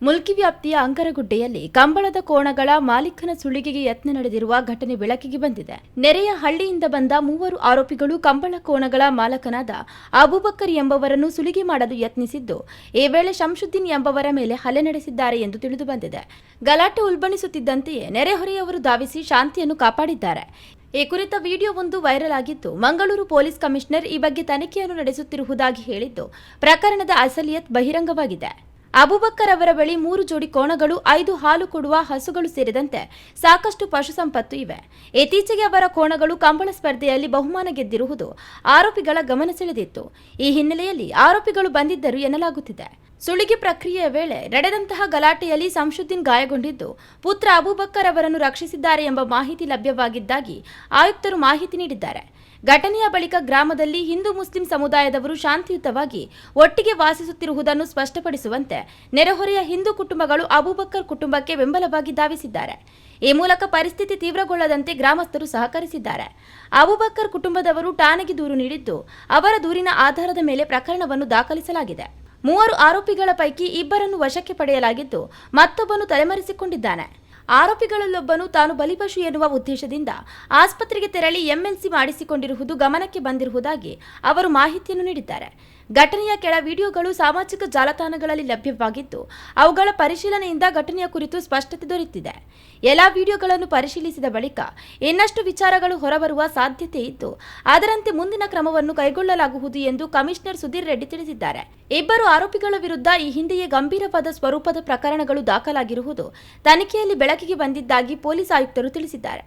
ಮುಲ್ಕಿ ವ್ಯಾಪ್ತಿಯ ಅಂಕರಗುಡ್ಡೆಯಲ್ಲಿ ಕಂಬಳದ ಕೋಣಗಳ ಮಾಲೀಕನ ಸುಳಿಗೆಗೆ ಯತ್ನ ನಡೆದಿರುವ ಘಟನೆ ಬೆಳಕಿಗೆ ಬಂದಿದೆ. ನೆರೆಯ ಹಳ್ಳಿಯಿಂದ ಬಂದ 3 ಆರೋಪಿಗಳು ಕಂಬಳ ಕೋಣಗಳ ಮಾಲಕನಾದ ಅಬೂಬಕರ್ ಎಂಬವರನ್ನು ಸುಲಿಗೆ ಮಾಡಲು ಯತ್ನಿಸಿದ್ದು, ಈ ವೇಳೆ ಶಂಶುದ್ದೀನ್ ಎಂಬವರ ಮೇಲೆ ಹಲ್ಲೆ ನಡೆಸಿದ್ದಾರೆ ಎಂದು ತಿಳಿದು ಬಂದಿದೆ. ಗಲಾಟೆ ಉಲ್ಬಣಿಸುತ್ತಿದ್ದಂತೆಯೇ ನೆರೆಹೊರೆಯವರು ಧಾವಿಸಿ ಶಾಂತಿಯನ್ನು ಕಾಪಾಡಿದ್ದಾರೆ. ಈ ಕುರಿತ ವಿಡಿಯೋವೊಂದು ವೈರಲ್ ಆಗಿದ್ದು, ಮಂಗಳೂರು ಪೊಲೀಸ್ ಕಮಿಷನರ್ ಈ ಬಗ್ಗೆ ತನಿಖೆಯನ್ನು ನಡೆಸುತ್ತಿರುವುದಾಗಿ ಹೇಳಿದ್ದು, ಪ್ರಕರಣದ ಅಸಲಿಯತ್ ಬಹಿರಂಗವಾಗಿದೆ. ಅಬೂಬಕರ್ ಅವರ ಬಳಿ 3 ಜೋಡಿ ಕೋಣಗಳು, 5 ಹಾಲು ಕೊಡುವ ಹಸುಗಳು ಸೇರಿದಂತೆ ಸಾಕಷ್ಟು ಪಶು ಸಂಪತ್ತು ಇವೆ. ಇತ್ತೀಚೆಗೆ ಅವರ ಕೋಣಗಳು ಕಂಬಳ ಸ್ಪರ್ಧೆಯಲ್ಲಿ ಬಹುಮಾನ ಗೆದ್ದಿರುವುದು ಆರೋಪಿಗಳ ಗಮನ ಸೆಳೆದಿತ್ತು. ಈ ಹಿನ್ನೆಲೆಯಲ್ಲಿ ಆರೋಪಿಗಳು ಬಂದಿದ್ದರು ಎನ್ನಲಾಗುತ್ತಿದೆ. ಸುಲಿಗೆ ಪ್ರಕ್ರಿಯೆಯ ವೇಳೆ ನಡೆದಂತಹ ಗಲಾಟೆಯಲ್ಲಿ ಶಂಶುದ್ದೀನ್ ಗಾಯಗೊಂಡಿದ್ದು, ಪುತ್ರ ಅಬೂಬಕರ್ ಅವರನ್ನು ರಕ್ಷಿಸಿದ್ದಾರೆ ಎಂಬ ಮಾಹಿತಿ ಲಭ್ಯವಾಗಿದ್ದಾಗಿ ಆಯುಕ್ತರು ಮಾಹಿತಿ ನೀಡಿದ್ದಾರೆ. ಘಟನೆಯ ಬಳಿಕ ಗ್ರಾಮದಲ್ಲಿ ಹಿಂದೂ ಮುಸ್ಲಿಂ ಸಮುದಾಯದವರು ಶಾಂತಿಯುತವಾಗಿ ಒಟ್ಟಿಗೆ ವಾಸಿಸುತ್ತಿರುವುದನ್ನು ಸ್ಪಷ್ಟಪಡಿಸುವಂತೆ ನೆರೆಹೊರೆಯ ಹಿಂದೂ ಕುಟುಂಬಗಳು ಅಬೂಬಕರ್ ಕುಟುಂಬಕ್ಕೆ ಬೆಂಬಲವಾಗಿ ಧಾವಿಸಿದ್ದಾರೆ. ಈ ಮೂಲಕ ಪರಿಸ್ಥಿತಿ ತೀವ್ರಗೊಳ್ಳದಂತೆ ಗ್ರಾಮಸ್ಥರು ಸಹಕರಿಸಿದ್ದಾರೆ. ಅಬೂಬಕರ್ ಕುಟುಂಬದವರು ಠಾಣೆಗೆ ದೂರು ನೀಡಿದ್ದು, ಅವರ ದೂರಿನ ಆಧಾರದ ಮೇಲೆ ಪ್ರಕರಣವನ್ನು ದಾಖಲಿಸಲಾಗಿದೆ. 3 ಆರೋಪಿಗಳ ಪೈಕಿ 2 ವಶಕ್ಕೆ ಪಡೆಯಲಾಗಿದ್ದು, ಮತ್ತೊಬ್ಬನು ತಲೆಮರೆಸಿಕೊಂಡಿದ್ದಾನೆ. ಆರೋಪಿಗಳಲ್ಲೊಬ್ಬನು ತಾನು ಬಲಿಪಶು ಎನ್ನುವ ಉದ್ದೇಶದಿಂದ ಆಸ್ಪತ್ರೆಗೆ ತೆರಳಿ ಎಂಎಲ್ಸಿ ಮಾಡಿಸಿಕೊಂಡಿರುವುದು ಗಮನಕ್ಕೆ ಬಂದಿರುವುದಾಗಿ ಅವರು ಮಾಹಿತಿಯನ್ನು ನೀಡಿದ್ದಾರೆ. ಘಟನೆಯ ಕೆಲ ವಿಡಿಯೋಗಳು ಸಾಮಾಜಿಕ ಜಾಲತಾಣಗಳಲ್ಲಿ ಲಭ್ಯವಾಗಿದ್ದು, ಅವುಗಳ ಪರಿಶೀಲನೆಯಿಂದ ಘಟನೆಯ ಕುರಿತು ಸ್ಪಷ್ಟತೆ ದೊರೆತಿದೆ. ಎಲ್ಲ ವಿಡಿಯೋಗಳನ್ನು ಪರಿಶೀಲಿಸಿದ ಬಳಿಕ ಇನ್ನಷ್ಟು ವಿಚಾರಗಳು ಹೊರಬರುವ ಸಾಧ್ಯತೆ ಇದ್ದು, ಅದರಂತೆ ಮುಂದಿನ ಕ್ರಮವನ್ನು ಕೈಗೊಳ್ಳಲಾಗುವುದು ಎಂದು ಕಮಿಷನರ್ ಸುಧೀರ್ ರೆಡ್ಡಿ ತಿಳಿಸಿದ್ದಾರೆ. 2 ಆರೋಪಿಗಳ ವಿರುದ್ಧ ಈ ಹಿಂದೆಯೇ ಗಂಭೀರವಾದ ಸ್ವರೂಪದ ಪ್ರಕರಣಗಳು ದಾಖಲಾಗಿರುವುದು ತನಿಖೆಯಲ್ಲಿ ಬೆಳಕಿಗೆ ಬಂದಿದ್ದಾಗಿ ಪೊಲೀಸ್ ಆಯುಕ್ತರು ತಿಳಿಸಿದ್ದಾರೆ.